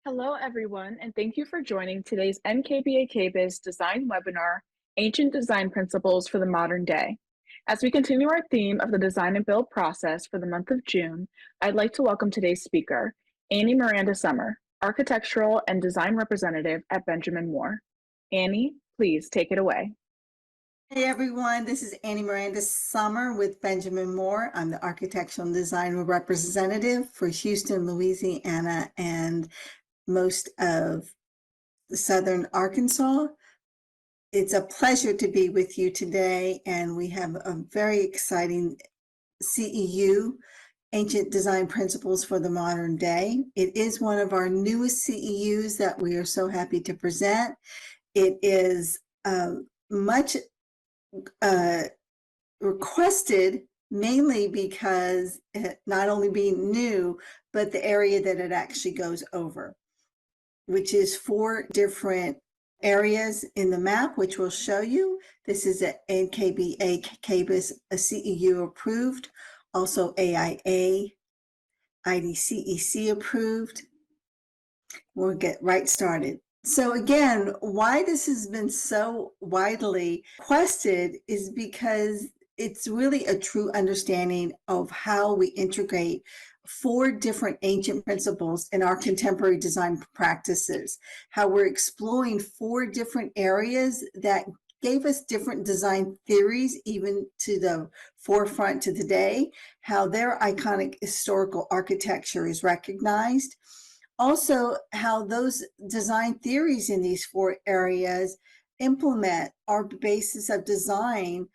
Hello, everyone, and thank you for joining today's NKBA-KBIS design webinar, Ancient Design Principles for the Modern Day. As we continue our theme of the design and build process for the month of June, I'd like to welcome today's speaker, Annie Miranda Summer, Architectural and Design Representative at Benjamin Moore. Annie, please take it away. Hey everyone, this is Annie Miranda Summer with Benjamin Moore. I'm the Architectural and Design Representative for Houston, Louisiana, and most of Southern Arkansas. It's a pleasure to be with you today, and we have a very exciting CEU, Ancient Design Principles for the Modern Day. It is one of our newest CEUs that we are so happy to present. It is much requested, mainly because it not only being new, but the area that it actually goes over, which is 4 different areas in the map, which we'll show you. This is a NKBA-KBIS, a CEU approved, also AIA, IDCEC approved. We'll get right started. So again, why this has been so widely requested is because it's really a true understanding of how we integrate 4 different ancient principles in our contemporary design practices, how we're exploring 4 different areas that gave us different design theories, even to the forefront to today, how their iconic historical architecture is recognized. Also, how those design theories in these 4 areas implement our basis of design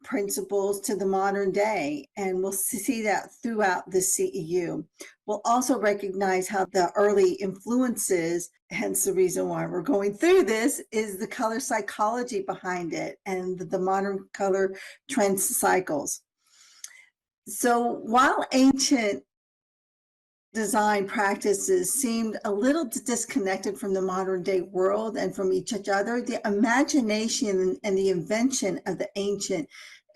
principles to the modern day, and we'll see that throughout the CEU. We'll also recognize how the early influences, hence the reason why we're going through this, is the color psychology behind it and the modern color trend cycles. So while ancient design practices seemed a little disconnected from the modern day world and from each other, the imagination and the invention of the ancient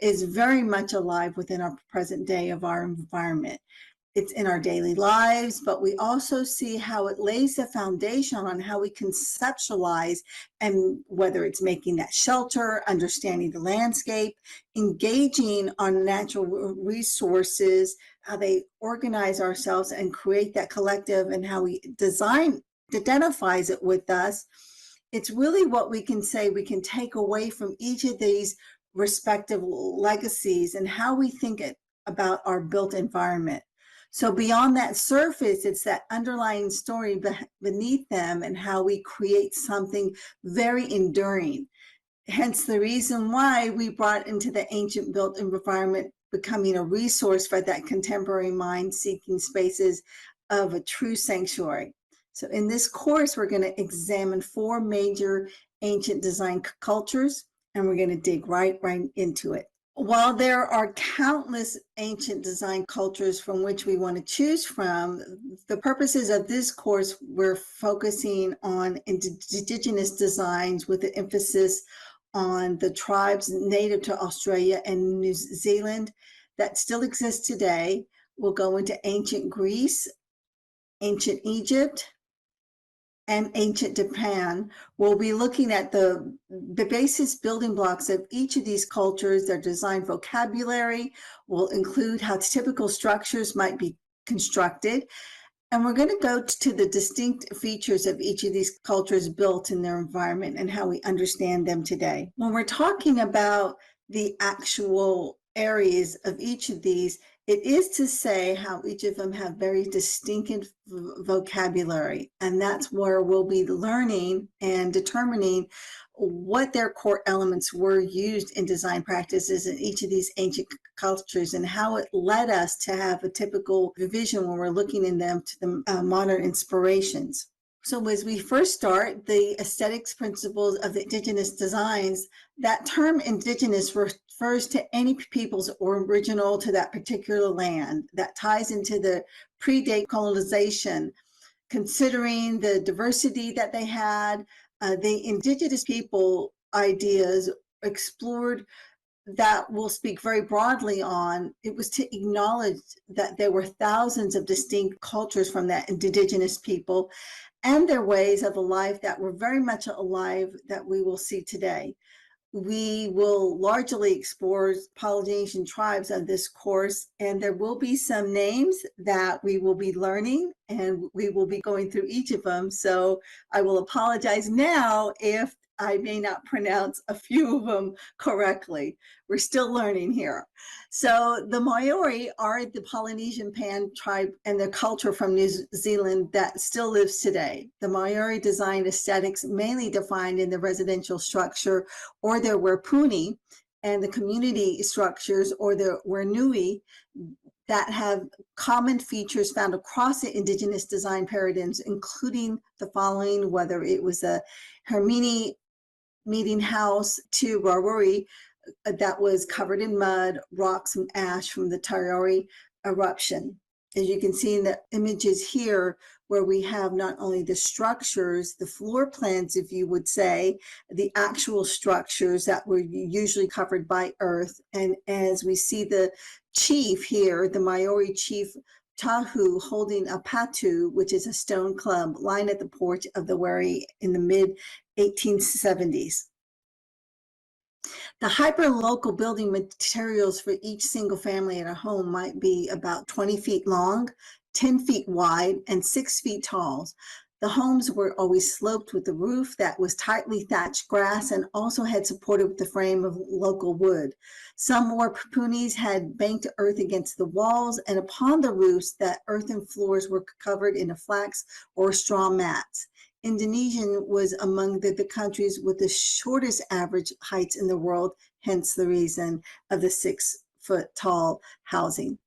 is very much alive within our present day of our environment. It's in our daily lives, but we also see how it lays the foundation on how we conceptualize, and whether it's making that shelter, understanding the landscape, engaging on natural resources, how they organize ourselves and create that collective, and how we design identifies it with us. It's really what we can say we can take away from each of these respective legacies and how we think about our built environment. So beyond that surface, it's that underlying story beneath them and how we create something very enduring. Hence the reason why we brought into the ancient built environment becoming a resource for that contemporary mind seeking spaces of a true sanctuary. So in this course, we're going to examine 4 major ancient design cultures, and we're going to dig right into it. While there are countless ancient design cultures from which we want to choose from, the purposes of this course, we're focusing on indigenous designs with an emphasis on the tribes native to Australia and New Zealand that still exist today. We'll go into ancient Greece, ancient Egypt, and ancient Japan. We'll be looking at the basis building blocks of each of these cultures, their design vocabulary. We'll include how typical structures might be constructed. And we're going to go to the distinct features of each of these cultures built in their environment and how we understand them today. When we're talking about the actual areas of each of these, it is to say how each of them have very distinctive vocabulary, and that's where we'll be learning and determining what their core elements were used in design practices in each of these ancient cultures and how it led us to have a typical vision when we're looking in them to the modern inspirations. So as we first start, the aesthetics principles of the indigenous designs, that term indigenous refers to any peoples or original to that particular land. That ties into the predate colonization, considering the diversity that they had. The indigenous people ideas explored that we'll speak very broadly on, it was to acknowledge that there were thousands of distinct cultures from that indigenous people and their ways of life that were very much alive that we will see today. We will largely explore Polynesian tribes on this course, and there will be some names that we will be learning, and we will be going through each of them. So I will apologize now if I may not pronounce a few of them correctly. We're still learning here. So the Maori are the Polynesian Pan tribe and the culture from New Zealand that still lives today. The Maori design aesthetics mainly defined in the residential structure or their wapuni, and the community structures or the wernui that have common features found across the indigenous design paradigms, including the following, whether it was a Hermini meeting house to Raruri that was covered in mud, rocks, and ash from the Taieri eruption. As you can see in the images here, where we have not only the structures, the floor plans, if you would say, the actual structures that were usually covered by earth. And as we see the chief here, the Maori chief Tahu holding a patu, which is a stone club, lying at the porch of the wherry in the mid-1870s. The hyper-local building materials for each single family in a home might be about 20 feet long, 10 feet wide, and 6 feet tall. The homes were always sloped with a roof that was tightly thatched grass and also had supported with the frame of local wood. Some more pupunis had banked earth against the walls, and upon the roofs, that earthen floors were covered in a flax or straw mats. Indonesian was among the countries with the shortest average heights in the world, hence the reason of the 6-foot tall housing.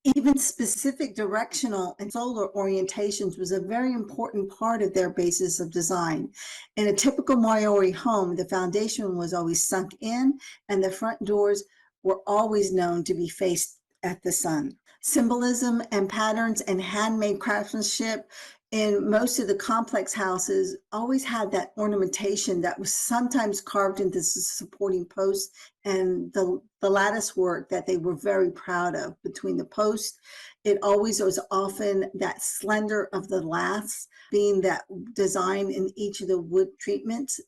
Even specific directional and solar orientations was a very important part of their basis of design. In a typical Maori home, the foundation was always sunk in and the front doors were always known to be faced at the sun. Symbolism and patterns and handmade craftsmanship in most of the complex houses always had that ornamentation that was sometimes carved into supporting posts and the lattice work that they were very proud of between the posts. It always was often that slender of the laths, being that design in each of the wood treatments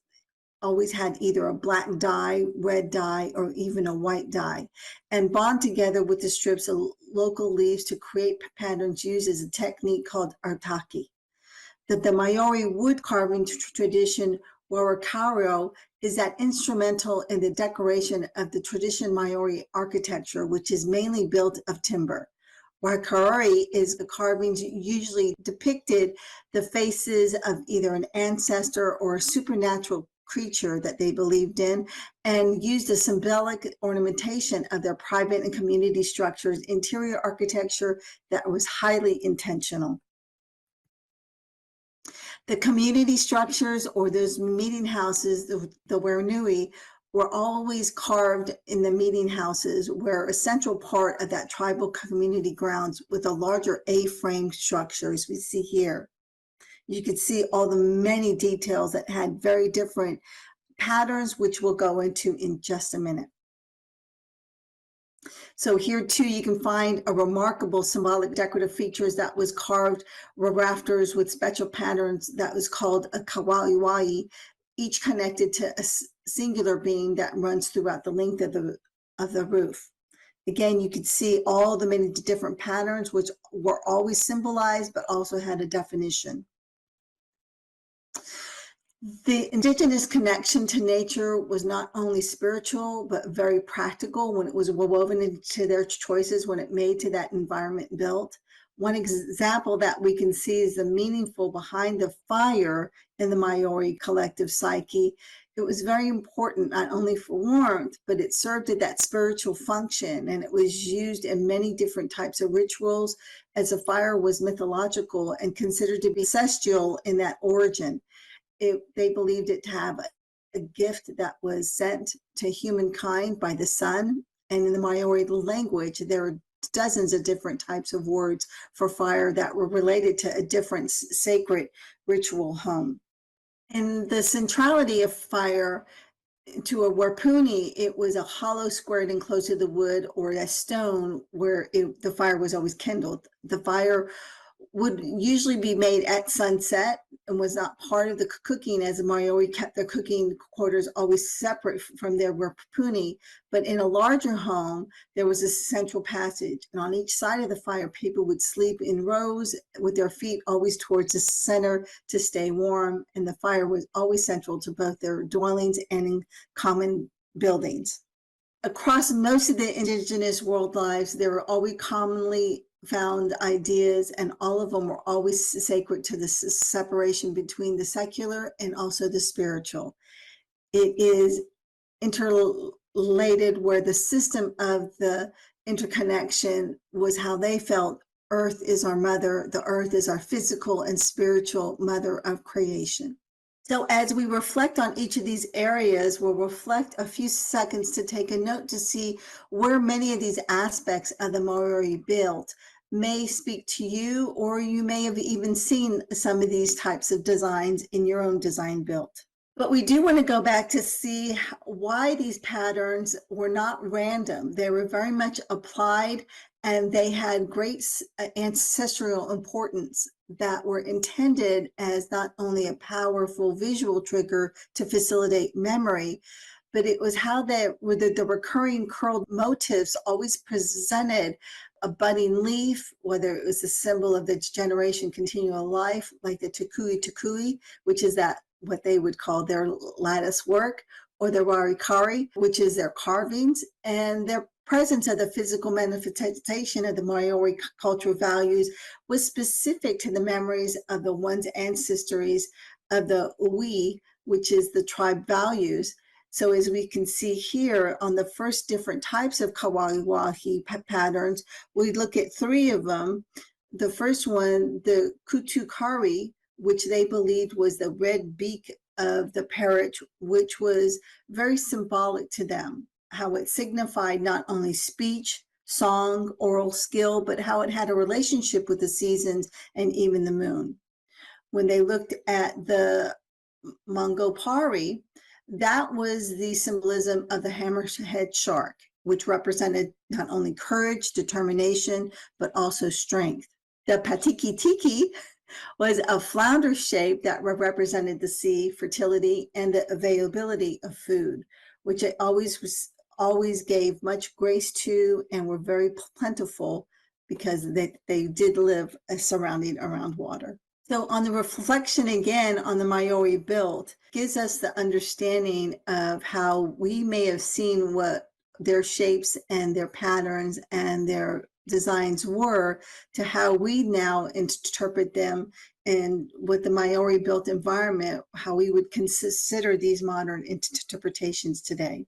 always had either a black dye, red dye, or even a white dye, and bond together with the strips of local leaves to create patterns used as a technique called artaki. The Maori wood carving tradition, Warakaro, is that instrumental in the decoration of the traditional Maori architecture, which is mainly built of timber. Warakari is the carvings usually depicted the faces of either an ancestor or a supernatural creature that they believed in, and used a symbolic ornamentation of their private and community structures, interior architecture that was highly intentional. The community structures or those meeting houses, the wernui, were always carved in the meeting houses, were a central part of that tribal community grounds with a larger A-frame structure, as we see here. You could see all the many details that had very different patterns, which we'll go into in just a minute. So here too, you can find a remarkable symbolic decorative features that was carved rafters with special patterns that was called a kawaiwai, each connected to a singular beam that runs throughout the length of the roof. Again, you could see all the many different patterns, which were always symbolized, but also had a definition. The indigenous connection to nature was not only spiritual, but very practical when it was woven into their choices when it made to that environment built. One example that we can see is the meaningful behind the fire in the Maori collective psyche. It was very important not only for warmth, but it served at that spiritual function, and it was used in many different types of rituals, as the fire was mythological and considered to be ancestral in that origin. They believed it to have a gift that was sent to humankind by the sun. And in the Maori language, there are dozens of different types of words for fire that were related to a different sacred ritual home. And the centrality of fire to a warpuni, it was a hollow squared enclosed to the wood or a stone where the fire was always kindled. The fire would usually be made at sunset and was not part of the cooking, as the Maori kept their cooking quarters always separate from their wapuni. But in a larger home, there was a central passage, and on each side of the fire, people would sleep in rows with their feet always towards the center to stay warm, and the fire was always central to both their dwellings and in common buildings. Across most of the indigenous world lives, there were always commonly found ideas, and all of them were always sacred to the separation between the secular and also the spiritual. It is interrelated where the system of the interconnection was how they felt earth is our mother, the earth is our physical and spiritual mother of creation. So as we reflect on each of these areas, we'll reflect a few seconds to take a note to see where many of these aspects of the Maori built may speak to you, or you may have even seen some of these types of designs in your own design built. But we do want to go back to see why these patterns were not random. They were very much applied, and they had great ancestral importance that were intended as not only a powerful visual trigger to facilitate memory, but it was how the recurring curled motifs always presented a budding leaf, whether it was a symbol of the generation continual life, like the tukui, which is that what they would call their lattice work, or the warikari, which is their carvings, and their presence of the physical manifestation of the Maori cultural values was specific to the memories of the one's ancestries of the ui, which is the tribe values. So as we can see here on the first different types of kawawahi patterns, we look at three of them. The first one, the kutukari, which they believed was the red beak of the parrot, which was very symbolic to them, how it signified not only speech, song, oral skill, but how it had a relationship with the seasons and even the moon. When they looked at the Mangopari, that was the symbolism of the hammerhead shark, which represented not only courage, determination, but also strength. The Patikitiki was a flounder shape that represented the sea, fertility, and the availability of food, which it always gave much grace to and were very plentiful because they did live surrounding around water. So on the reflection again on the Maori built gives us the understanding of how we may have seen what their shapes and their patterns and their designs were to how we now interpret them and with the Maori built environment, how we would consider these modern interpretations today.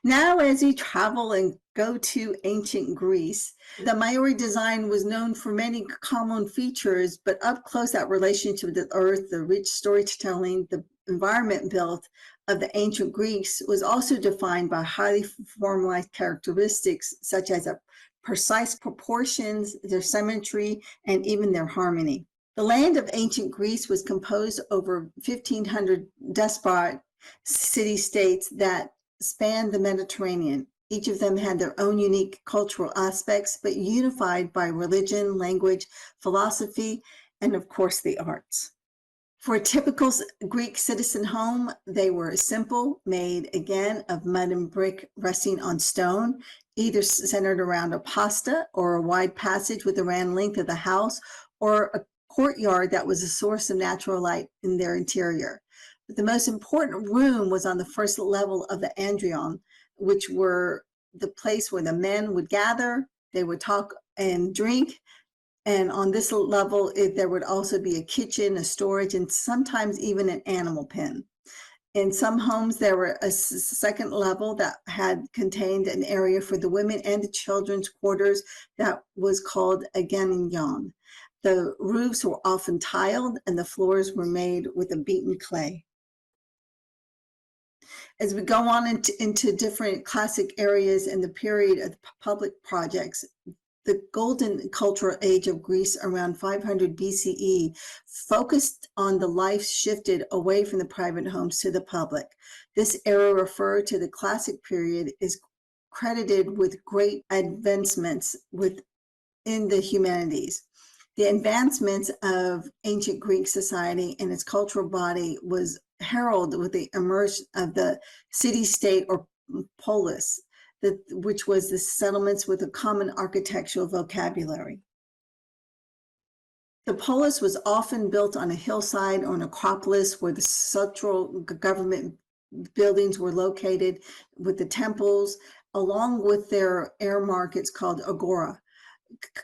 Now, as we travel and go to ancient Greece, the Maori design was known for many common features, but up close, that relationship with the earth, the rich storytelling, the environment built of the ancient Greeks was also defined by highly formalized characteristics, such as a precise proportions, their symmetry, and even their harmony. The land of ancient Greece was composed over 1,500 despot city-states that spanned the Mediterranean. Each of them had their own unique cultural aspects, but unified by religion, language, philosophy, and of course the arts. For a typical Greek citizen home, they were simple, made again of mud and brick resting on stone, either centered around a pasta or a wide passage with the round length of the house, or a courtyard that was a source of natural light in their interior. But the most important room was on the first level of the andrion, which were the place where the men would gather, they would talk and drink. And on this level, there would also be a kitchen, a storage, and sometimes even an animal pen. In some homes, there were a second level that had contained an area for the women and the children's quarters that was called a ganyon. The roofs were often tiled and the floors were made with a beaten clay. As we go on into different classic areas in the period of the public projects, The golden cultural age of Greece around 500 BCE focused on the life shifted away from the private homes to the public. This era, referred to the classic period, is credited with great advancements within the humanities. The advancements of ancient Greek society and its cultural body was heralded with the emergence of the city-state or polis, which was the settlements with a common architectural vocabulary. The polis was often built on a hillside or an acropolis where the central government buildings were located, with the temples, along with their air markets called agora,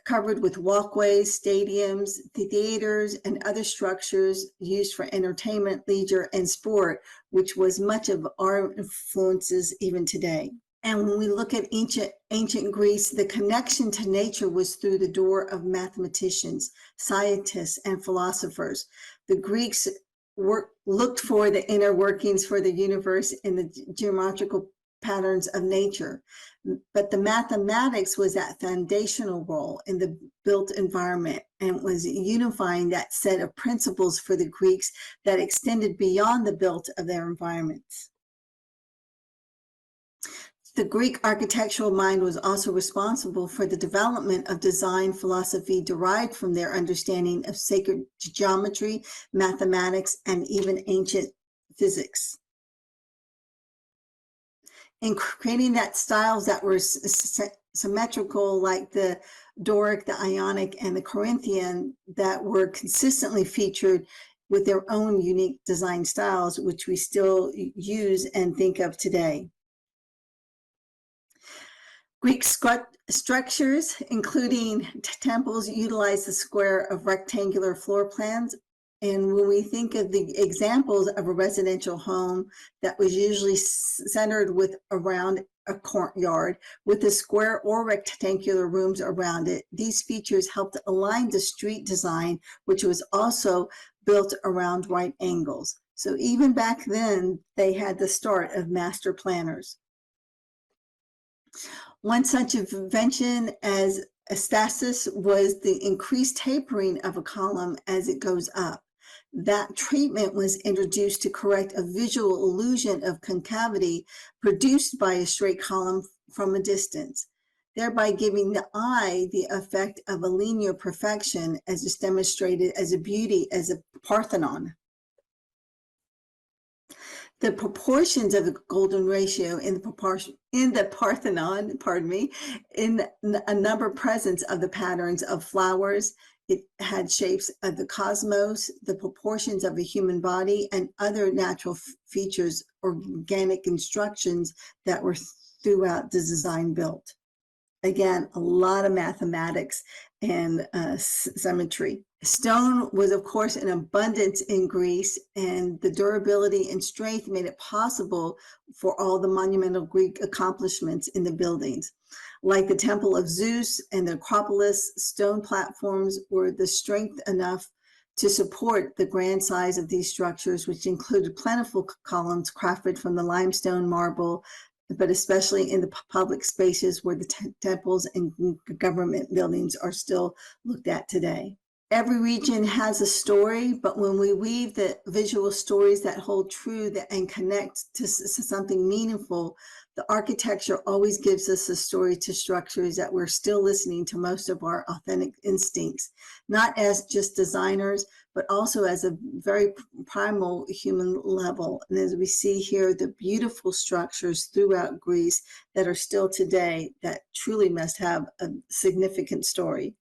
covered with walkways, stadiums, theaters, and other structures used for entertainment, leisure, and sport, which was much of our influences even today. And when we look at ancient Greece, the connection to nature was through the door of mathematicians, scientists, and philosophers. The Greeks looked for the inner workings for the universe in the geometrical patterns of nature. But the mathematics was that foundational role in the built environment and was unifying that set of principles for the Greeks that extended beyond the built of their environments. The Greek architectural mind was also responsible for the development of design philosophy derived from their understanding of sacred geometry, mathematics, and even ancient physics. In creating that styles that were symmetrical, like the Doric, the Ionic, and the Corinthian, that were consistently featured with their own unique design styles, which we still use and think of today. Greek structures, including temples, utilize the square of rectangular floor plans. And when we think of the examples of a residential home that was usually centered around a courtyard with the square or rectangular rooms around it, these features helped align the street design, which was also built around right angles. So even back then, they had the start of master planners. One such invention as stasis was the increased tapering of a column as it goes up. That treatment was introduced to correct a visual illusion of concavity produced by a straight column from a distance, thereby giving the eye the effect of a linear perfection as is demonstrated as a beauty as a Parthenon. The proportions of the golden ratio in the Parthenon, in a number presence of the patterns of flowers. It had shapes of the cosmos, the proportions of a human body, and other natural features, organic instructions that were throughout the design built. Again, a lot of mathematics and symmetry. Stone was, of course, in abundance in Greece, and the durability and strength made it possible for all the monumental Greek accomplishments in the buildings. Like the Temple of Zeus and the Acropolis, stone platforms were the strength enough to support the grand size of these structures, which included plentiful columns crafted from the limestone, marble, but especially in the public spaces where the temples and government buildings are still looked at today. Every region has a story, but when we weave the visual stories that hold true and connect to something meaningful, the architecture always gives us a story to structures that we're still listening to most of our authentic instincts, not as just designers, but also as a very primal human level. And as we see here, the beautiful structures throughout Greece that are still today that truly must have a significant story.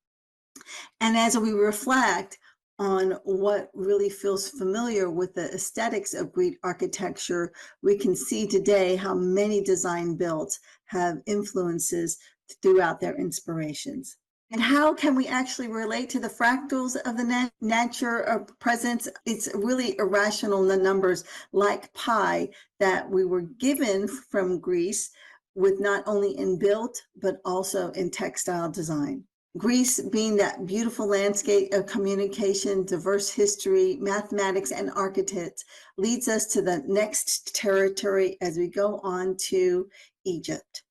And as we reflect on what really feels familiar with the aesthetics of Greek architecture, we can see today how many design builds have influences throughout their inspirations. And how can we actually relate to the fractals of the nature of presence? It's really irrational numbers like pi that we were given from Greece, with not only in built, but also in textile design. Greece being that beautiful landscape of communication, diverse history, mathematics, and architects leads us to the next territory as we go on to Egypt.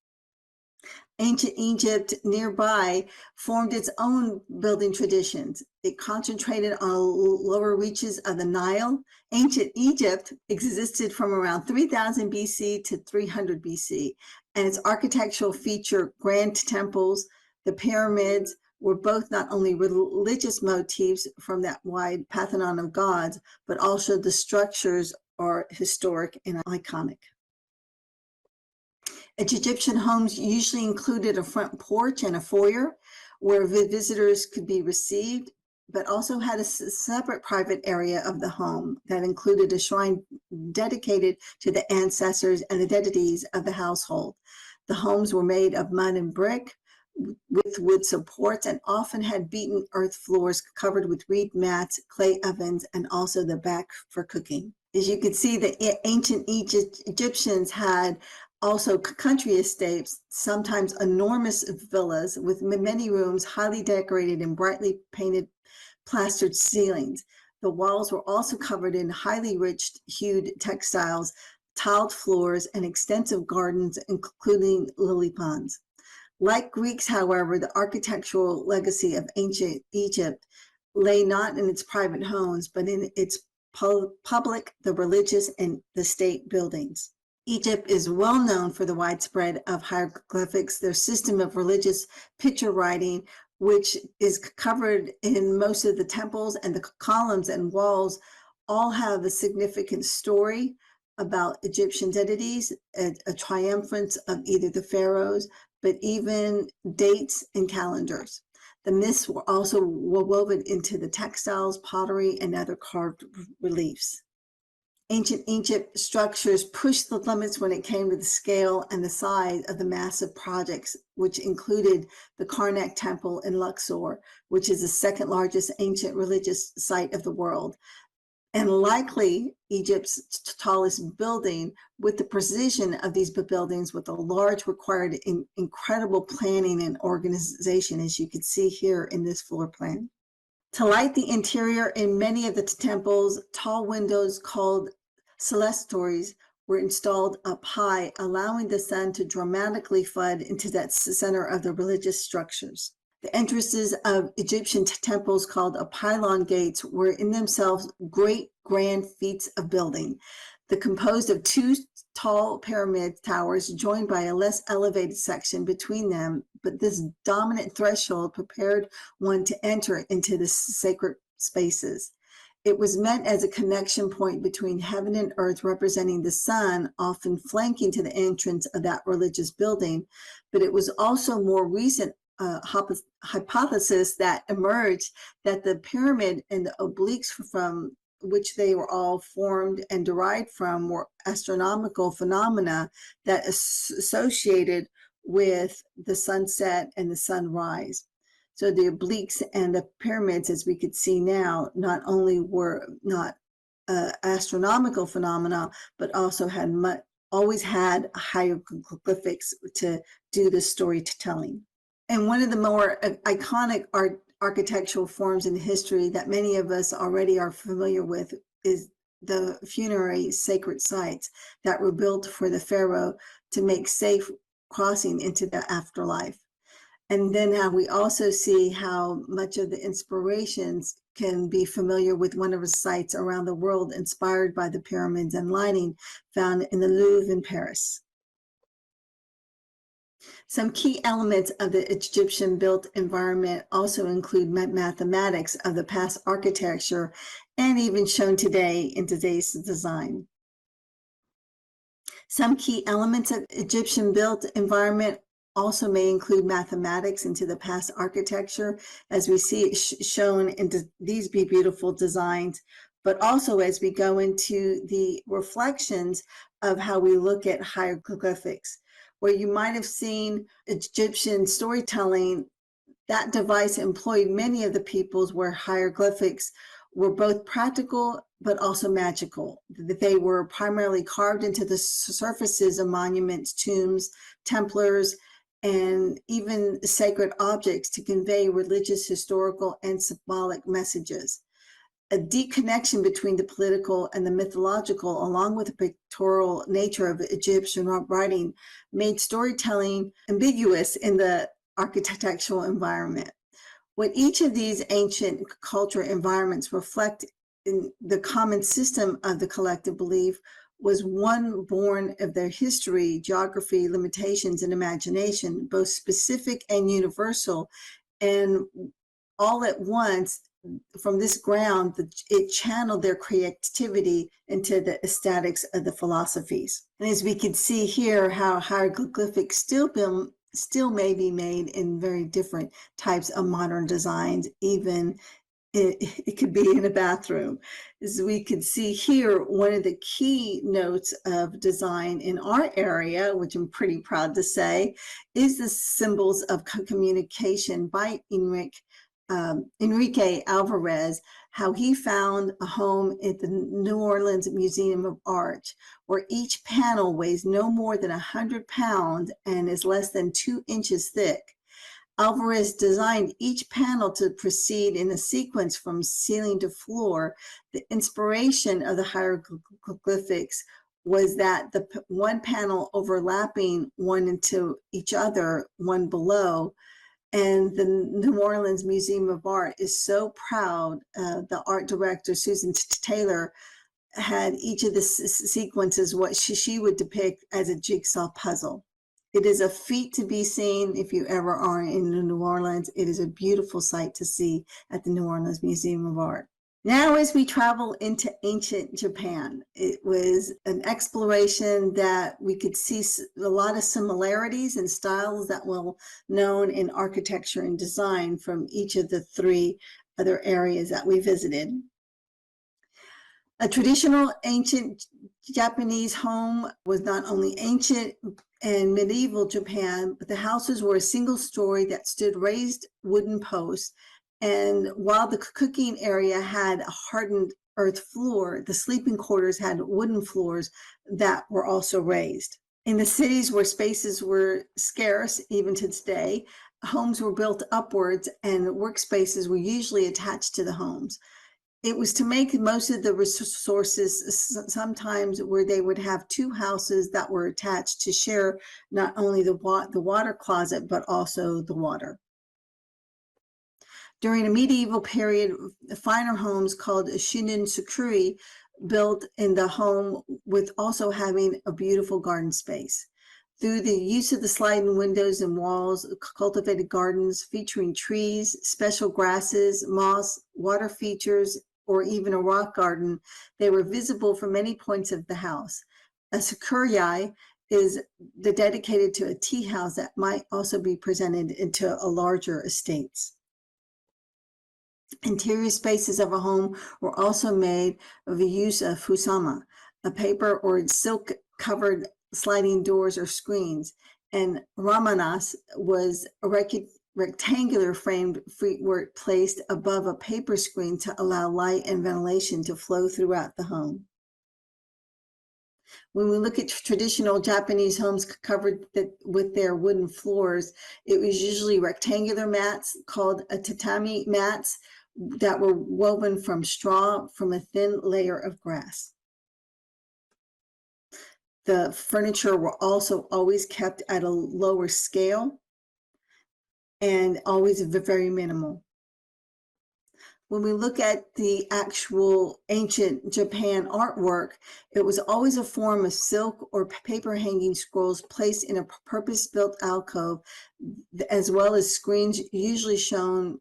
Ancient Egypt nearby formed its own building traditions. It concentrated on lower reaches of the Nile. Ancient Egypt existed from around 3000 BC to 300 BC, and its architectural feature, grand temples, the pyramids, were both not only religious motifs from that wide pantheon of gods, but also the structures are historic and iconic. Egyptian homes usually included a front porch and a foyer where visitors could be received, but also had a separate private area of the home that included a shrine dedicated to the ancestors and the deities of the household. The homes were made of mud and brick with wood supports and often had beaten earth floors covered with reed mats, clay ovens, and also the back for cooking. As you can see, the ancient Egyptians had also country estates, sometimes enormous villas with many rooms, highly decorated and brightly painted plastered ceilings. The walls were also covered in highly rich hued textiles, tiled floors, and extensive gardens, including lily ponds. Like Greeks, however, the architectural legacy of ancient Egypt lay not in its private homes, but in its public, the religious, and the state buildings. Egypt is well known for the widespread of hieroglyphics, their system of religious picture writing, which is covered in most of the temples, and the columns and walls all have a significant story about Egyptian deities, a triumphance of either the pharaohs, but even dates and calendars. The myths were also woven into the textiles, pottery, and other carved reliefs. Ancient Egypt structures pushed the limits when it came to the scale and the size of the massive projects, which included the Karnak Temple in Luxor, which is the second largest ancient religious site of the world, and likely Egypt's tallest building. With the precision of these buildings, with a large required incredible planning and organization, as you can see here in this floor plan. To light the interior in many of the temples, tall windows called clerestories were installed up high, allowing the sun to dramatically flood into that center of the religious structures. The entrances of Egyptian temples, called pylon gates, were in themselves great grand feats of building. They're composed of two tall pyramid towers joined by a less elevated section between them, but this dominant threshold prepared one to enter into the sacred spaces. It was meant as a connection point between heaven and earth, representing the sun, often flanking to the entrance of that religious building. But it was also more recent hypothesis that emerged that the pyramid and the obliques from which they were all formed and derived from were astronomical phenomena that associated with the sunset and the sunrise. So the obliques and the pyramids, as we could see now, not only were not astronomical phenomena, but also had always had hieroglyphics to do the storytelling. And one of the more iconic architectural forms in history that many of us already are familiar with is the funerary sacred sites that were built for the pharaoh to make safe crossing into the afterlife. And then how we also see how much of the inspirations can be familiar with one of the sites around the world inspired by the pyramids and lighting found in the Louvre in Paris. Some key elements of the Egyptian built environment also include mathematics of the past architecture and even shown today in today's design. Some key elements of Egyptian built environment also may include mathematics into the past architecture, as we see it shown in these beautiful designs, but also as we go into the reflections of how we look at hieroglyphics, where you might have seen Egyptian storytelling. That device employed many of the peoples where hieroglyphics were both practical but also magical. They were primarily carved into the surfaces of monuments, tombs, templars, and even sacred objects to convey religious, historical, and symbolic messages. A deep connection between the political and the mythological, along with the pictorial nature of Egyptian writing, made storytelling ambiguous in the architectural environment. What each of these ancient cultural environments reflect in the common system of the collective belief was one born of their history, geography, limitations, and imagination, both specific and universal, and all at once. From this ground, it channeled their creativity into the aesthetics of the philosophies. And as we can see here, how hieroglyphics still may be made in very different types of modern designs, even it could be in a bathroom. As we can see here, one of the key notes of design in our area, which I'm pretty proud to say, is the symbols of communication by Enrique Alvarez, how he found a home at the New Orleans Museum of Art, where each panel weighs no more than 100 pounds and is less than 2 inches thick. Alvarez designed each panel to proceed in a sequence from ceiling to floor. The inspiration of the hieroglyphics was that the one panel overlapping one into each other, one below. And the New Orleans Museum of Art is so proud. The art director, Susan Taylor, had each of the sequences what she would depict as a jigsaw puzzle. It is a feat to be seen if you ever are in New Orleans. It is a beautiful sight to see at the New Orleans Museum of Art. Now, as we travel into ancient Japan, it was an exploration that we could see a lot of similarities and styles that were known in architecture and design from each of the 3 other areas that we visited. A traditional ancient Japanese home was not only ancient and medieval Japan, but the houses were a single story that stood raised wooden posts. And while the cooking area had a hardened earth floor, the sleeping quarters had wooden floors that were also raised. In the cities where spaces were scarce, even to today, homes were built upwards and workspaces were usually attached to the homes. It was to make most of the resources sometimes where they would have 2 houses that were attached to share not only the water closet, but also the water. During a medieval period, finer homes called shinin sukuri built in the home with also having a beautiful garden space. Through the use of the sliding windows and walls, cultivated gardens featuring trees, special grasses, moss, water features, or even a rock garden, they were visible from many points of the house. A sukuryai is dedicated to a tea house that might also be presented into a larger estates. Interior spaces of a home were also made of the use of fusama, a paper or silk covered sliding doors or screens, and ramanas was a rectangular framed freework placed above a paper screen to allow light and ventilation to flow throughout the home. When we look at traditional Japanese homes covered with their wooden floors, it was usually rectangular mats called tatami mats that were woven from straw from a thin layer of grass. The furniture were also always kept at a lower scale and always very minimal. When we look at the actual ancient Japan artwork, it was always a form of silk or paper hanging scrolls placed in a purpose-built alcove, as well as screens usually shown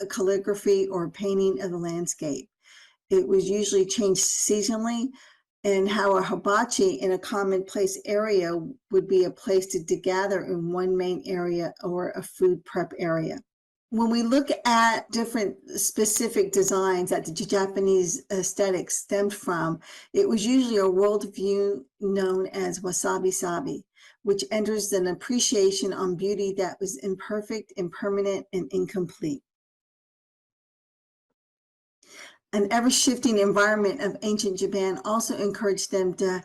a calligraphy or painting of the landscape. It was usually changed seasonally, and how a hibachi in a commonplace area would be a place to gather in one main area or a food prep area. When we look at different specific designs that the Japanese aesthetics stemmed from, it was usually a worldview known as wasabi-sabi, which enters an appreciation on beauty that was imperfect, impermanent, and incomplete. An ever-shifting environment of ancient Japan also encouraged them to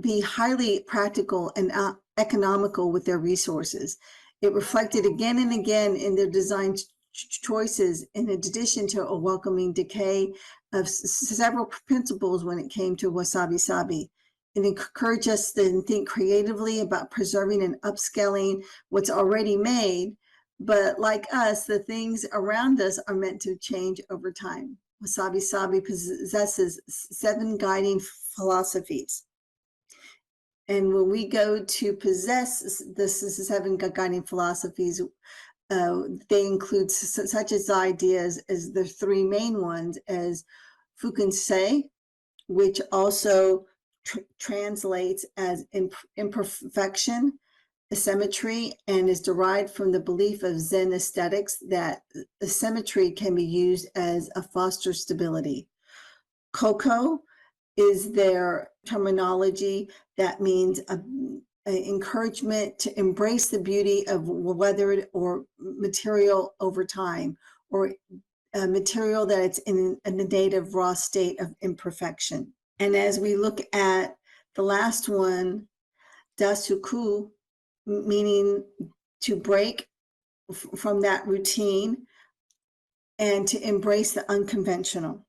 be highly practical and economical with their resources. It reflected again and again in their design choices in addition to a welcoming decay of several principles when it came to wasabi-sabi. It encouraged us to think creatively about preserving and upscaling what's already made, but like us, the things around us are meant to change over time. Wasabi-sabi possesses 7 guiding philosophies. And when we go to possess the 7 guiding philosophies, they include such as ideas as the 3 main ones as fukinsei, which also translates as imperfection, asymmetry, and is derived from the belief of Zen aesthetics that asymmetry can be used as a foster stability. Koko is their terminology that means an encouragement to embrace the beauty of weathered or material over time, or a material that it's in a native raw state of imperfection. And as we look at the last one, dasuku, meaning to break from that routine and to embrace the unconventional.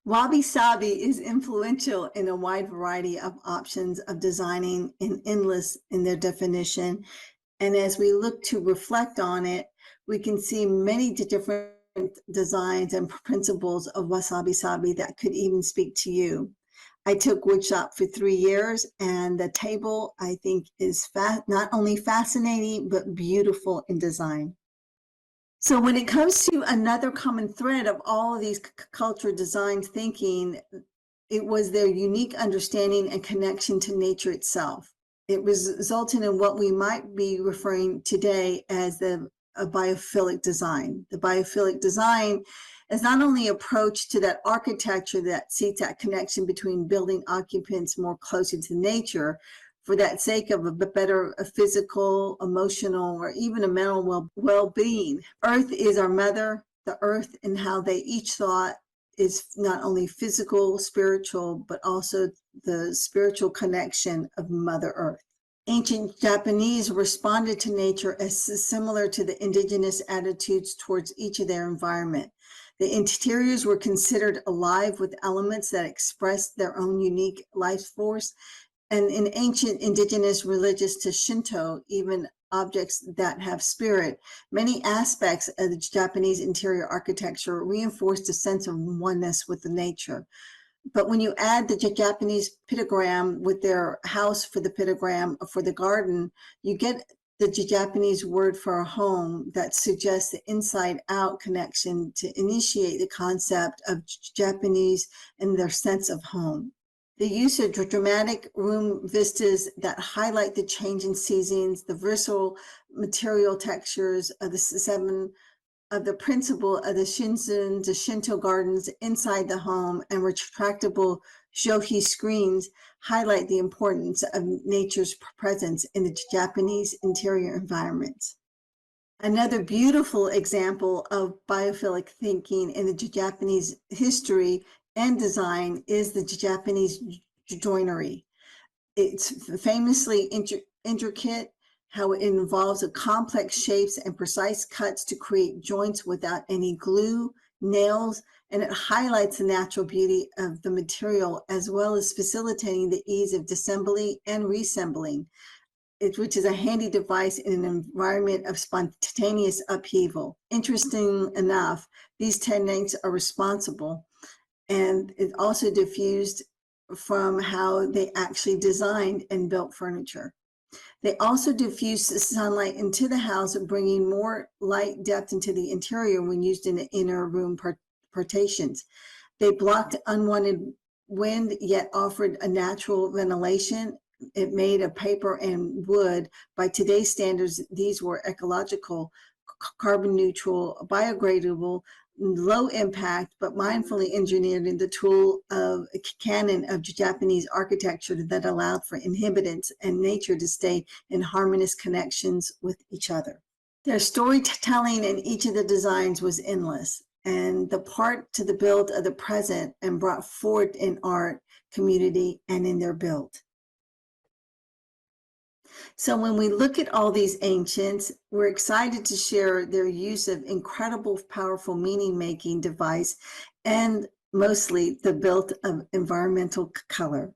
Wabi-sabi is influential in a wide variety of options of designing and endless in their definition. And as we look to reflect on it, we can see many different designs and principles of wasabi-sabi that could even speak to you. I took woodshop for 3 years, and the table, I think, is not only fascinating, but beautiful in design. So when it comes to another common thread of all of these culture design thinking, it was their unique understanding and connection to nature itself. It resulted in what we might be referring today as a biophilic design. The biophilic design is not only an approach to that architecture that seeks that connection between building occupants more closely to nature, for that sake of a better physical, emotional, or even a mental well-being. Earth is our mother. The earth and how they each thought is not only physical, spiritual, but also the spiritual connection of Mother Earth. Ancient Japanese responded to nature as similar to the indigenous attitudes towards each of their environment. The interiors were considered alive with elements that expressed their own unique life force. And in ancient indigenous religious to Shinto, even objects that have spirit, many aspects of the Japanese interior architecture reinforced a sense of oneness with the nature. But when you add the Japanese pictogram with their house for the pictogram for the garden, you get the Japanese word for a home that suggests the inside-out connection to initiate the concept of Japanese and their sense of home. The use of dramatic room vistas that highlight the change in seasons, the versatile material textures of the 7 of the principle of the Shinzun, the Shinto gardens inside the home, and retractable shoji screens highlight the importance of nature's presence in the Japanese interior environments. Another beautiful example of biophilic thinking in the Japanese history and design is the Japanese joinery. It's famously intricate, how it involves complex shapes and precise cuts to create joints without any glue, nails, and it highlights the natural beauty of the material as well as facilitating the ease of disassembly and reassembling, which is a handy device in an environment of spontaneous upheaval. Interesting enough, these techniques are responsible, and it also diffused from how they actually designed and built furniture. They also diffuse sunlight into the house, bringing more light depth into the interior when used in the inner room partitions. They blocked unwanted wind, yet offered a natural ventilation. It made of paper and wood. By today's standards, these were ecological, carbon neutral, biodegradable, low impact, but mindfully engineered in the tool of a canon of Japanese architecture that allowed for inhabitants and nature to stay in harmonious connections with each other. Their storytelling in each of the designs was endless, and the part to the build of the present and brought forward in art, community, and in their build. So when we look at all these ancients, we're excited to share their use of incredible, powerful meaning-making device and mostly the built of environmental color.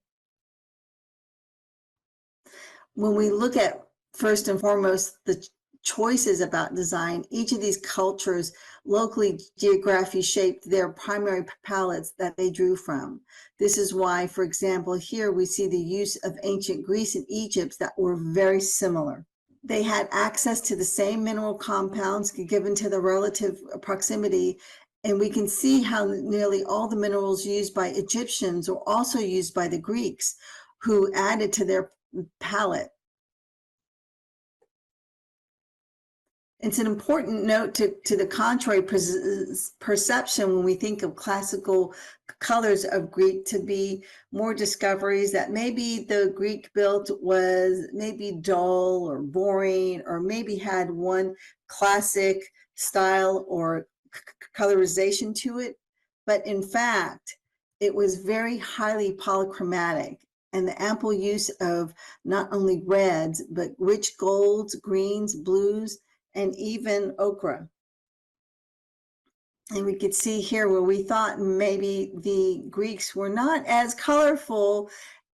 When we look at first and foremost the choices about design, each of these cultures locally geographically shaped their primary palettes that they drew from. This is why, for example, here we see the use of ancient Greece and Egypt that were very similar. They had access to the same mineral compounds given to the relative proximity, and we can see how nearly all the minerals used by Egyptians were also used by the Greeks, who added to their palette. It's an important note to the contrary perception when we think of classical colors of Greek to be more discoveries that maybe the Greek built was maybe dull or boring, or maybe had one classic style or colorization to it. But in fact, it was very highly polychromatic, and the ample use of not only reds, but rich golds, greens, blues, and even ochre. And we could see here where we thought maybe the Greeks were not as colorful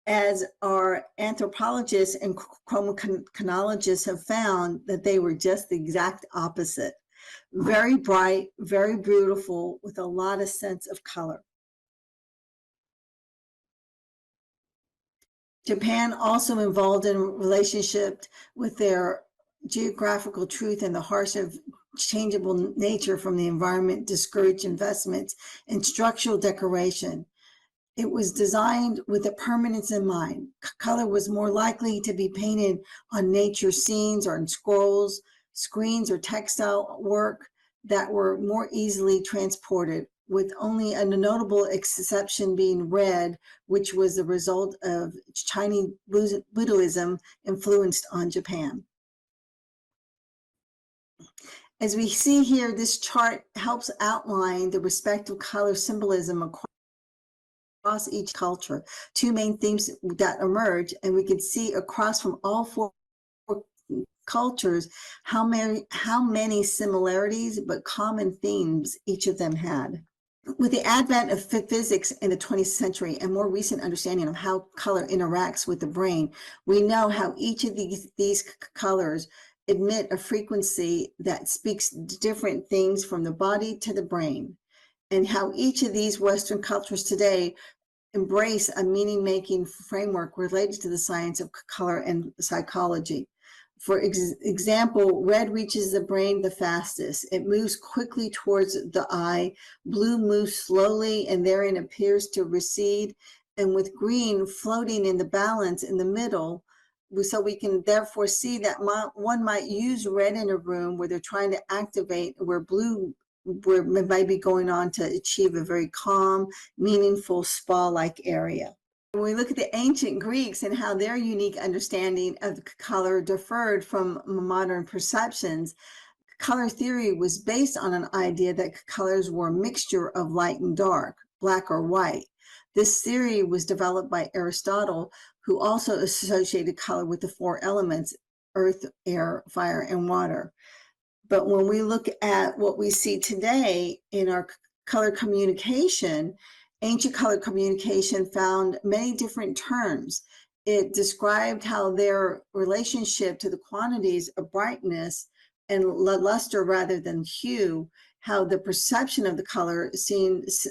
as our anthropologists and chromochronologists have found, that they were just the exact opposite. Very bright, very beautiful, with a lot of sense of color. Japan also involved in a relationship with their geographical truth and the harsh of changeable nature from the environment discouraged investments in structural decoration. It was designed with a permanence in mind. Color was more likely to be painted on nature scenes or in scrolls, screens, or textile work that were more easily transported, with only a notable exception being red, which was the result of Chinese Buddhism influenced on Japan. As we see here, this chart helps outline the respective color symbolism across each culture. Two main themes that emerge, and we can see across from all four cultures how many similarities but common themes each of them had. With the advent of physics in the 20th century and more recent understanding of how color interacts with the brain, we know how each of these colors emit a frequency that speaks different things from the body to the brain, and how each of these Western cultures today embrace a meaning-making framework related to the science of color and psychology. For example, red reaches the brain the fastest. It moves quickly towards the eye. Blue moves slowly and therein appears to recede. And with green floating in the balance in the middle, so we can therefore see that one might use red in a room where they're trying to activate, where blue might be going on to achieve a very calm, meaningful spa-like area. When we look at the ancient Greeks and how their unique understanding of color differed from modern perceptions, color theory was based on an idea that colors were a mixture of light and dark, black or white. This theory was developed by Aristotle, who also associated color with the four elements: earth, air, fire, and water. But when we look at what we see today in our color communication, ancient color communication found many different terms. It described how their relationship to the quantities of brightness and luster rather than hue, how the perception of the color seems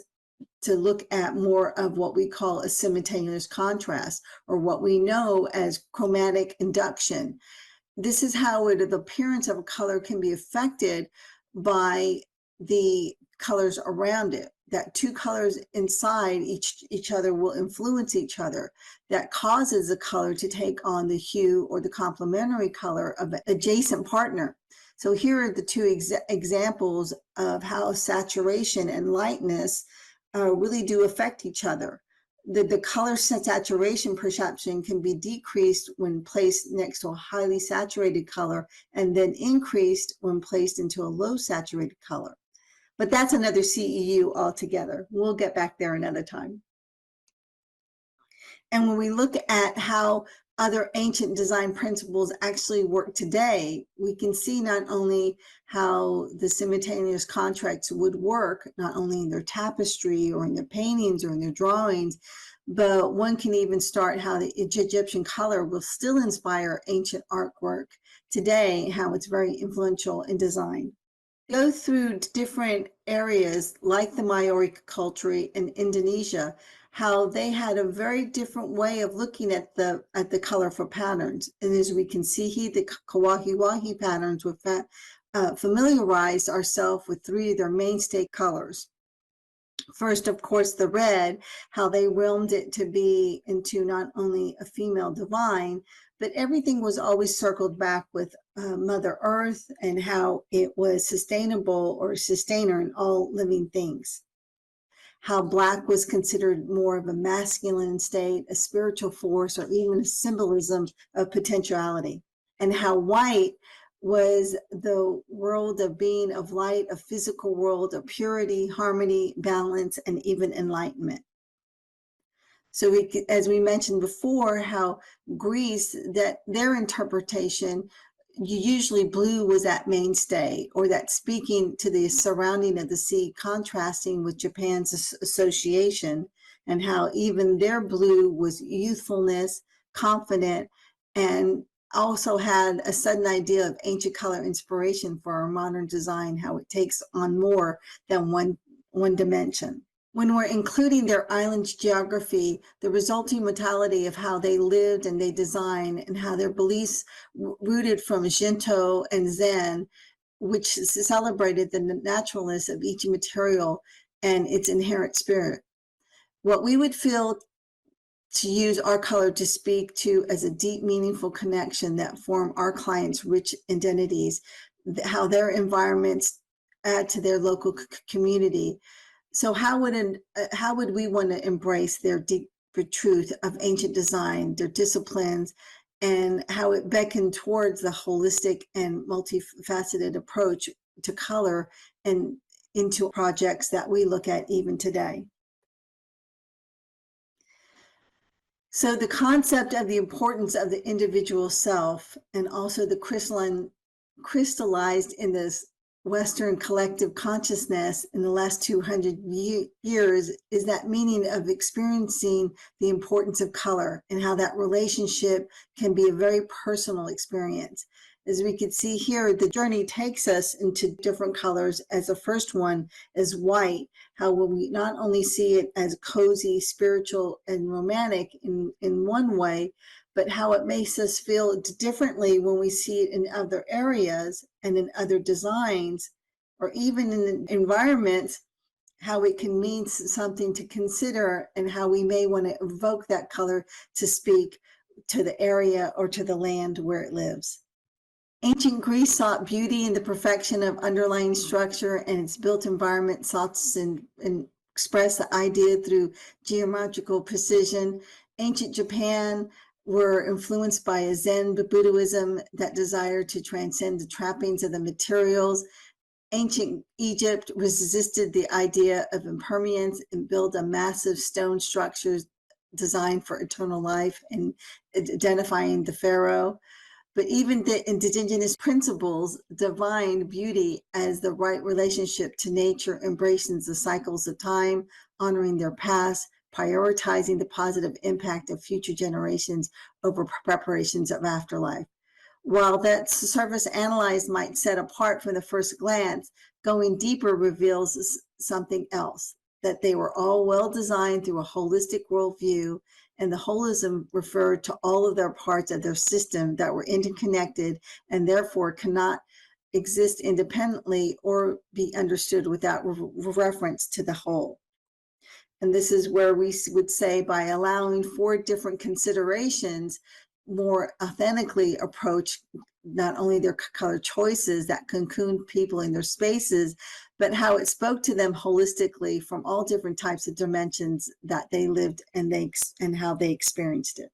to look at more of what we call a simultaneous contrast, or what we know as chromatic induction. This is how the appearance of a color can be affected by the colors around it. That two colors inside each other will influence each other. That causes the color to take on the hue or the complementary color of an adjacent partner. So here are the two examples of how saturation and lightness really do affect each other. The color saturation perception can be decreased when placed next to a highly saturated color, and then increased when placed into a low saturated color. But that's another CEU altogether. We'll get back there another time. And when we look at how other ancient design principles actually work today, we can see not only how the simultaneous contracts would work, not only in their tapestry or in their paintings or in their drawings, but one can even start how the Egyptian color will still inspire ancient artwork today, how it's very influential in design. Go through different areas like the Maori culture in Indonesia, how they had a very different way of looking at the colorful patterns. And as we can see here, the kawahi-wahi patterns with familiarized ourselves with three of their mainstay colors. First, of course, the red, how they realmed it to be into not only a female divine, but everything was always circled back with Mother Earth and how it was sustainable or sustainer in all living things. How black was considered more of a masculine state, a spiritual force, or even a symbolism of potentiality. And how white was the world of being, of light, a physical world of purity, harmony, balance, and even enlightenment. So as we mentioned before, how Greece, that their interpretation, usually blue was that mainstay, or that speaking to the surrounding of the sea, contrasting with Japan's association, and how even their blue was youthfulness, confident, and also had a sudden idea of ancient color inspiration for our modern design, how it takes on more than one dimension. When we're including their island's geography, the resulting mentality of how they lived and they design, and how their beliefs rooted from Shinto and Zen, which celebrated the naturalness of each material and its inherent spirit. What we would feel to use our color to speak to as a deep, meaningful connection that form our clients' rich identities, how their environments add to their local community. So how would we want to embrace their deeper truth of ancient design, their disciplines, and how it beckoned towards the holistic and multifaceted approach to color and into projects that we look at even today? So the concept of the importance of the individual self, and also the crystallized in this Western collective consciousness in the last 200 years, is that meaning of experiencing the importance of color, and how that relationship can be a very personal experience. As we can see here, the journey takes us into different colors. As the first one is white, how when we not only see it as cozy, spiritual, and romantic in one way, but how it makes us feel differently when we see it in other areas and in other designs, or even in environments, how it can mean something to consider, and how we may want to evoke that color to speak to the area or to the land where it lives. Ancient Greece sought beauty in the perfection of underlying structure, and its built environment sought and express the idea through geometrical precision. Ancient Japan were influenced by a Zen Buddhism that desired to transcend the trappings of the materials. Ancient Egypt resisted the idea of impermanence and built a massive stone structures designed for eternal life and identifying the pharaoh. But even the indigenous principles divine beauty as the right relationship to nature, embracing the cycles of time, honoring their past, prioritizing the positive impact of future generations over preparations of afterlife. While that surface analyzed might set apart from the first glance, going deeper reveals something else, that they were all well designed through a holistic worldview, and the holism referred to all of their parts of their system that were interconnected and therefore cannot exist independently or be understood without reference to the whole. And this is where we would say, by allowing 4 different considerations, more authentically approach not only their color choices that cocooned people in their spaces, but how it spoke to them holistically from all different types of dimensions that they lived and how they experienced it.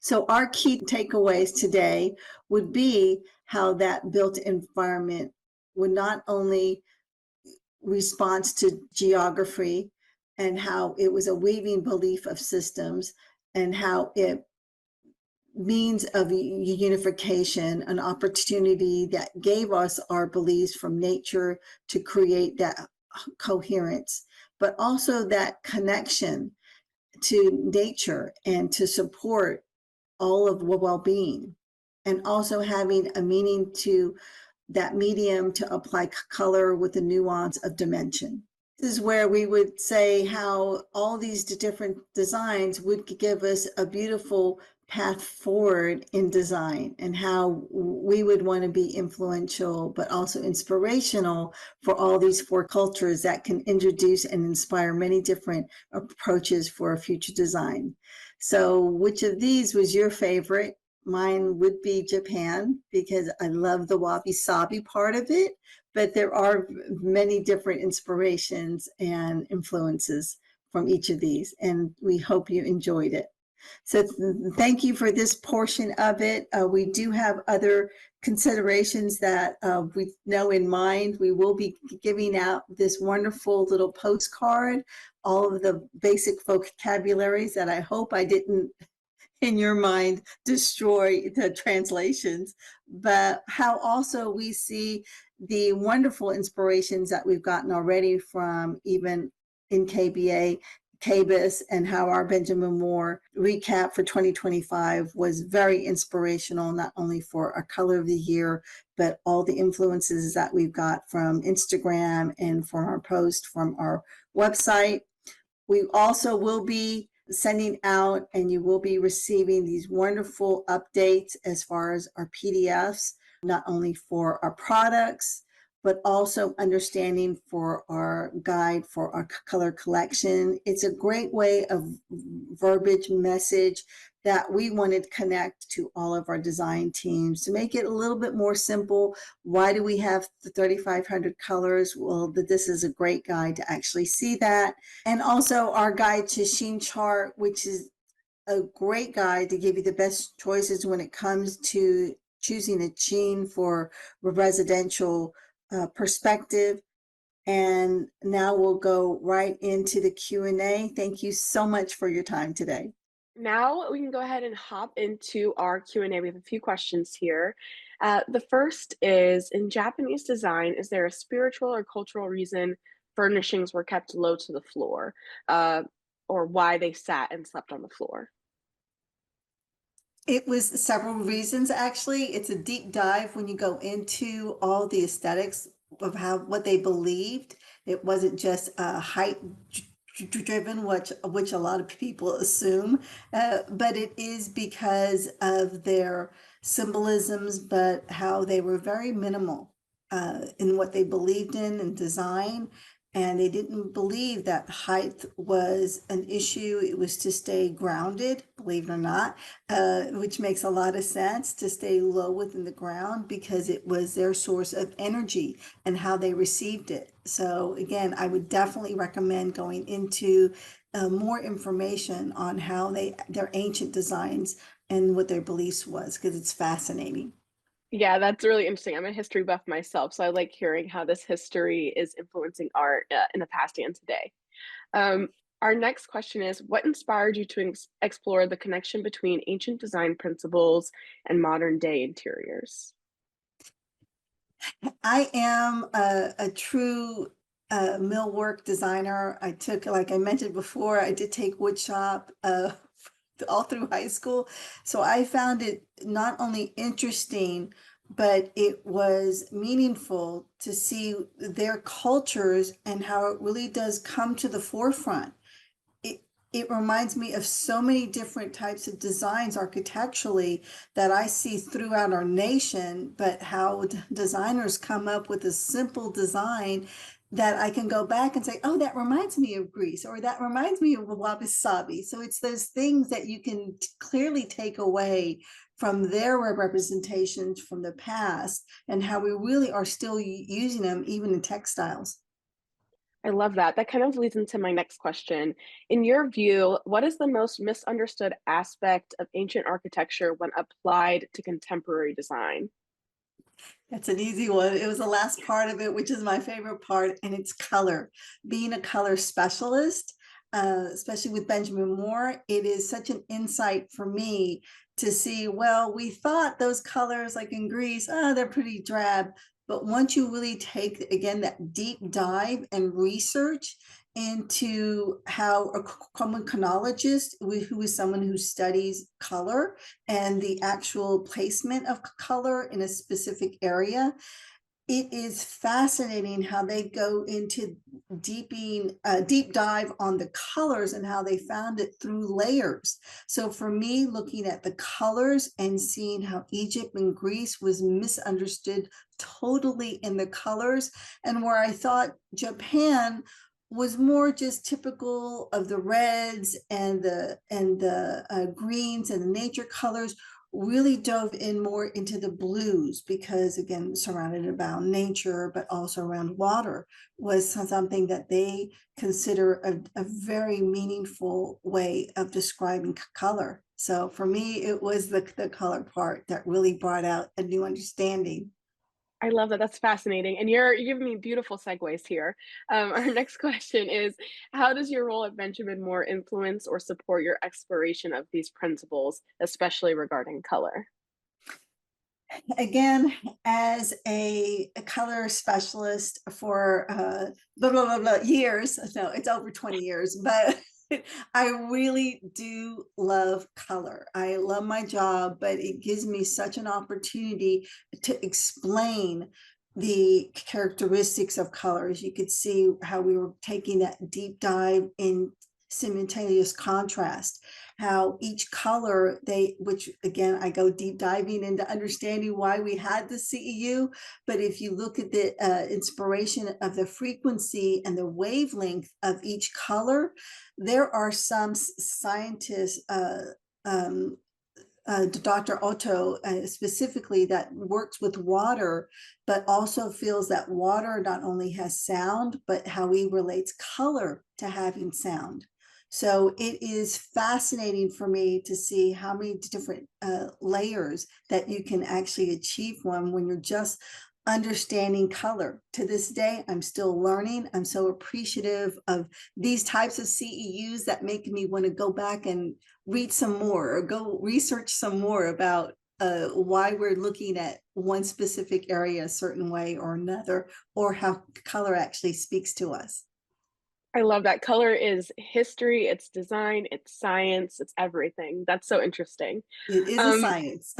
So our key takeaways today would be how that built environment would not only respond to geography, and how it was a weaving belief of systems, and how it means of unification, an opportunity that gave us our beliefs from nature to create that coherence, but also that connection to nature and to support all of well-being, and also having a meaning to that medium to apply color with the nuance of dimension. This is where we would say how all these different designs would give us a beautiful path forward in design, and how we would want to be influential but also inspirational for all these four cultures that can introduce and inspire many different approaches for a future design. So which of these was your favorite? Mine would be Japan, because I love the wabi-sabi part of it, but there are many different inspirations and influences from each of these, and we hope you enjoyed it. So thank you for this portion of it. We do have other considerations that we know in mind. We will be giving out this wonderful little postcard, all of the basic vocabularies that I hope I didn't, in your mind, destroy the translations, but how also we see the wonderful inspirations that we've gotten already from even in KBA, KBIS, and how our Benjamin Moore recap for 2025 was very inspirational, not only for our color of the year, but all the influences that we've got from Instagram and from our post from our website. We also will be sending out, and you will be receiving these wonderful updates as far as our PDFs, not only for our products, but also understanding for our guide for our color collection. It's a great way of verbiage message that we wanted to connect to all of our design teams to make it a little bit more simple. Why do we have the 3,500 colors? Well, this is a great guide to actually see that. And also our guide to Sheen Chart, which is a great guide to give you the best choices when it comes to choosing a sheen for a residential perspective. And now we'll go right into the Q&A. Thank you so much for your time today. Now we can go ahead and hop into our Q&A. We have a few questions here. The first is, in Japanese design, is there a spiritual or cultural reason furnishings were kept low to the floor, or why they sat and slept on the floor? It was several reasons, actually. It's a deep dive when you go into all the aesthetics of what they believed. It wasn't just height driven, which a lot of people assume, but it is because of their symbolisms, but how they were very minimal in what they believed in design. And they didn't believe that height was an issue. It was to stay grounded, believe it or not, which makes a lot of sense, to stay low within the ground, because it was their source of energy and how they received it. So again, I would definitely recommend going into more information on how their ancient designs and what their beliefs was, because it's fascinating. Yeah, that's really interesting. I'm a history buff myself, so I like hearing how this history is influencing art in the past and today. Um, our next question is, what inspired you to explore the connection between ancient design principles and modern day interiors? I am a true millwork designer. I took, like I mentioned before, I did take wood shop all through high school. So I found it not only interesting, but it was meaningful to see their cultures and how it really does come to the forefront. It reminds me of so many different types of designs architecturally that I see throughout our nation, but how designers come up with a simple design that I can go back and say, oh, that reminds me of Greece, or that reminds me of wabi sabi. So it's those things that you can clearly take away from their representations from the past, and how we really are still using them even in textiles. I love that. That kind of leads into my next question. In your view, what is the most misunderstood aspect of ancient architecture when applied to contemporary design? That's an easy one. It was the last part of it, which is my favorite part, and it's color. Being a color specialist, especially with Benjamin Moore, it is such an insight for me to see, well, we thought those colors like in Greece, oh, they're pretty drab. But once you really take, again, that deep dive and research into how a chronologist, who is someone who studies color and the actual placement of color in a specific area, it is fascinating how they go into deep dive on the colors and how they found it through layers. So for me, looking at the colors and seeing how Egypt and Greece was misunderstood totally in the colors, and where I thought Japan was more just typical of the reds and the greens and the nature colors, really dove in more into the blues because, again, surrounded about nature but also around water was something that they consider a very meaningful way of describing color. So for me, it was the color part that really brought out a new understanding. I love that. That's fascinating. And you're giving me beautiful segues here. Our next question is, how does your role at Benjamin Moore influence or support your exploration of these principles, especially regarding color? Again, as a color specialist for blah, blah, blah, blah, years, no, it's over 20 years, but I really do love color. I love my job, but it gives me such an opportunity to explain the characteristics of colors. You could see how we were taking that deep dive in simultaneous contrast, how each color which again, I go deep diving into understanding why we had the CEU. But if you look at the inspiration of the frequency and the wavelength of each color, there are some scientists, Dr. Otto specifically, that works with water, but also feels that water not only has sound, but how he relates color to having sound. So it is fascinating for me to see how many different layers that you can actually achieve when you're just understanding color. To this day, I'm still learning. I'm so appreciative of these types of CEUs that make me want to go back and read some more or go research some more about why we're looking at one specific area a certain way or another, or how color actually speaks to us. I love that. Color is history, it's design, it's science, it's everything. That's so interesting. It is a Um, science.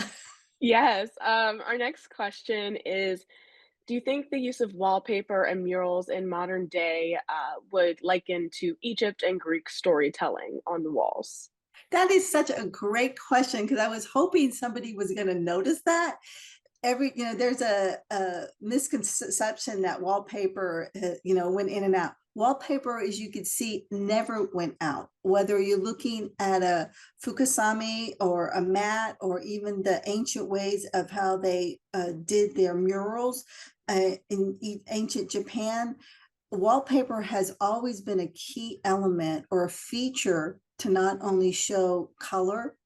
yes, our next question is, do you think the use of wallpaper and murals in modern day would liken to Egypt and Greek storytelling on the walls? That is such a great question because I was hoping somebody was going to notice that. There's a misconception that wallpaper went in and out. Wallpaper, as you could see, never went out, whether you're looking at a fukusami or a mat or even the ancient ways of how they did their murals in ancient Japan. Wallpaper has always been a key element or a feature to not only show color,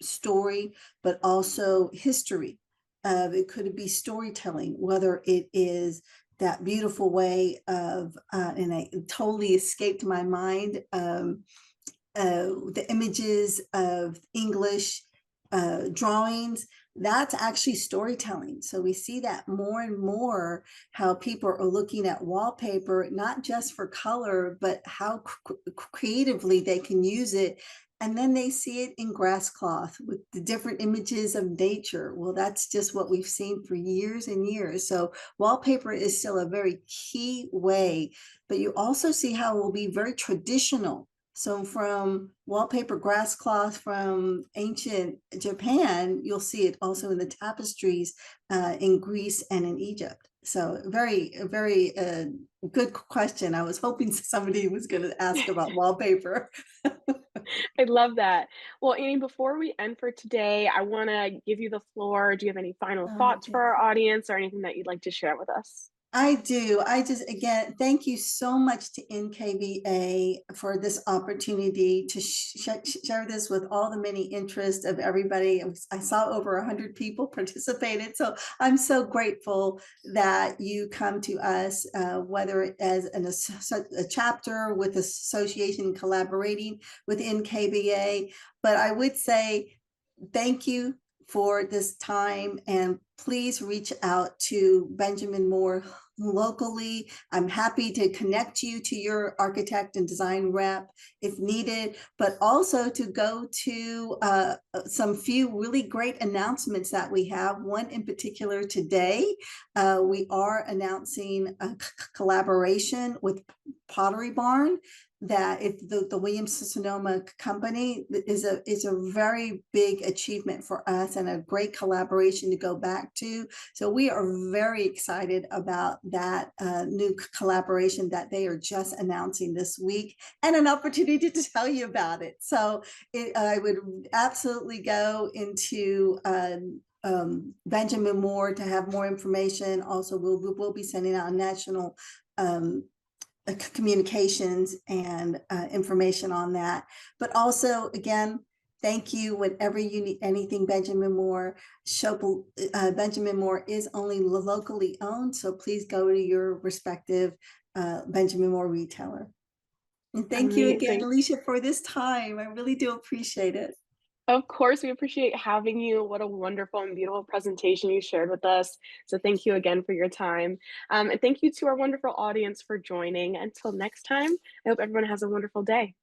story, but also history. It could be storytelling, whether it is that beautiful way of, and it totally escaped my mind, the images of English drawings. That's actually storytelling. So we see that more and more, how people are looking at wallpaper, not just for color, but how creatively they can use it. And then they see it in grass cloth with the different images of nature. Well, that's just what we've seen for years and years. So wallpaper is still a very key way, but you also see how it will be very traditional. So from wallpaper grass cloth from ancient Japan, you'll see it also in the tapestries in Greece and in Egypt. So very good question. I was hoping somebody was going to ask about wallpaper. I love that. Well, Annie, before we end for today, I want to give you the floor. Do you have any final thoughts for Okay. our audience or anything that you'd like to share with us? I do. I just, again, thank you so much to NKBA for this opportunity to share this with all the many interests of everybody. I saw over 100 people participated. So I'm so grateful that you come to us, whether as a chapter with association collaborating with NKBA. But I would say thank you for this time, and please reach out to Benjamin Moore locally. I'm happy to connect you to your architect and design rep if needed, but also to go to some few really great announcements that we have. One in particular today, we are announcing a collaboration with Pottery Barn, that if the Williams-Sonoma company is a very big achievement for us and a great collaboration to go back to. So we are very excited about that new collaboration that they are just announcing this week, and an opportunity to tell you about it. So I would absolutely go into Benjamin Moore to have more information. Also, we'll be sending out a national communications and information on that. But also, again, thank you. Whenever you need anything Benjamin Moore, Benjamin Moore is only locally owned, so please go to your respective Benjamin Moore retailer. And thank you again, Amazing. Alicia, for this time. I really do appreciate it. Of course, we appreciate having you. What a wonderful and beautiful presentation you shared with us. So thank you again for your time. And thank you to our wonderful audience for joining. Until next time, I hope everyone has a wonderful day.